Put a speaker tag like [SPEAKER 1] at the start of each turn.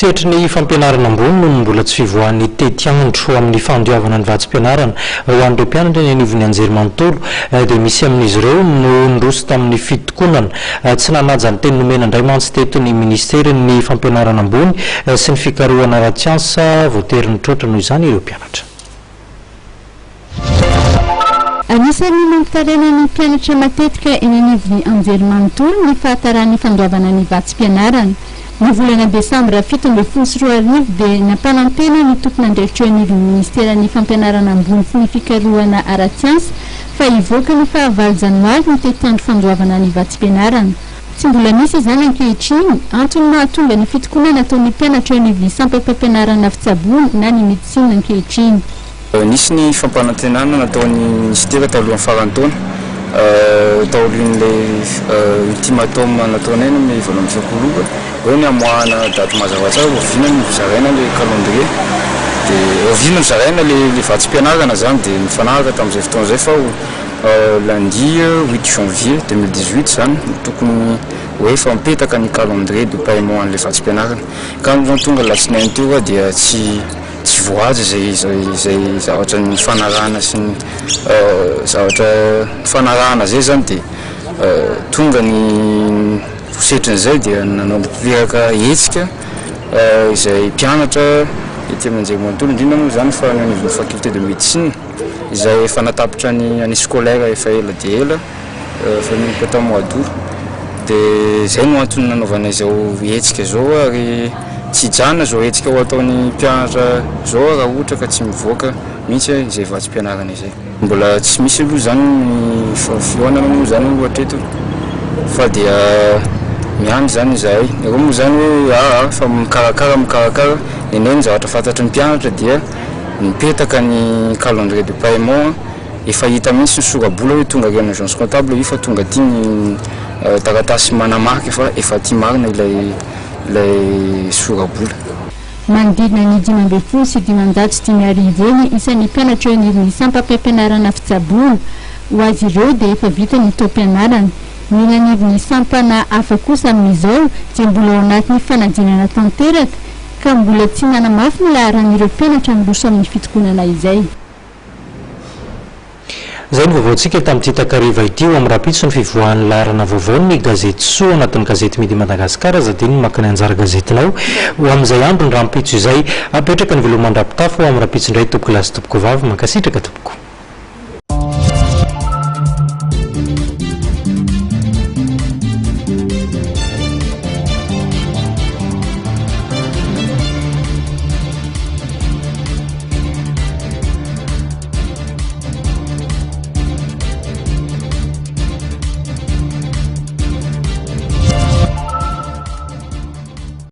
[SPEAKER 1] Setry ny fampianarana ambony no mbola tsy fivoahan'ny tetiandro amin'ny fandoavana ny vatsim-pianarana ho an'ireo mpianatra ny anivon'ny anjerimanontolo dia misy amin'ireo no niroso tamin'ny fitokonana. Tsy nanaja ny teny nomena indray mantsy teto ny ministera ny fampianarana ambony sy ny fikarohana ara-tsiansa voatery nitroatra noho izany ireo mpianatra.
[SPEAKER 2] Anisan'ny mampitarena ny mpianatra matetika eny anivon'ny anjerimanontolo ny fahatarany fandoavana ny vatsim-pianarana. Ny volana Desambra 2024 dia nampanampena ny tompon'andraikitra anivon'ny ministeran'ny fampianarana ambony sy ny fikarohana ara-tsiansa fa hivoaka ny fahavalo janoary ny tetiandro fandoavana ny vatsim-pianarana. Tsy mbola misy izany ankehitriny antony mahatonga ny fitokonana ataon'ny mpianatra anivon'ny sampam-pampianarana fitsabony na ny medisina ankehitriny.
[SPEAKER 3] Nisy ny fampanantenana nataon'ny ministera talohan'ny farany taona taolin'ilay ultimatum nataonay ny voalohan'ny fiakoloba hoe ny amoahana daty mazava tsara ovina ny zaraina le calendrier dia ovina ny zaraina le vatsim-pianarana zany dia nifanaraka tamin'izay fotoana izay fa lundi 8 janvier 2018 zany tokony hoe fa mipetaka ny calendrier de paiement an'ilay vatsim-pianarana ka zany tonga latsinainy teo dia tsy voazy zay zavatra ny fanarahana sy ny zavatra fanarahana zay zany dia tonga ny setrin'izay dia nanapiraka hetsika izay mpianatra ety amin'ny anjerimanontolo indrindra moa zany fa nanivon'ny faculté de médecine izay efa natapitra ny année scolaire efa ela dia ela fa nimpeta mois d'août dia zay no antony nanaovana izao hetsika zao ary tsy hijana zao hetsika ho ataon'ny mpianatra zao raha ohatra ka tsy mivoaka mihitsy izay vatsim-pianarana izay. Mbola tsy misy aloha zany ny fioanana moa zany ohatra eto fa dia miany zany izahay ireo moa zany hoe fa mikarakara neneny zavatra fantatry ny mpianatra dia mipetaka ny calendrier de paiement efa hita mihitsy ny sorabola hoe tonga reny agence comptable io fa tonga ty ny taratasy manamarika fa efa ty marina ilay sorabola.
[SPEAKER 2] Manodidina ny 5 sy 510 eny isan'ny mpianatra eo anivon'ny sampam-pampianarana fitsabony ho azy ireo dia efa vita ny taom-pianarana. Ny anivon'ny sampana hafa kosa amin'izao dia mbola ao anatin'ny fanadinana tanteraka ka mbola tsy nanamafy ny laharan'ireo mpianatra miroso amin'ny fitokonana izay.
[SPEAKER 1] Zay ny vaovaontsika tamin'ity takariva ity ho amin'ny rapitso ny fivoahan'ny laharana vaovao ny gazety soa anatin'ny gazety Midi Madagasikara zadiny makany anjara gazetinao ho amin'izay andro ny rampitso izay apetraka ny velomandra-pitafo ho amin'ny rapitso indray topoko lasy topoko vavy mankasitraka tompoko.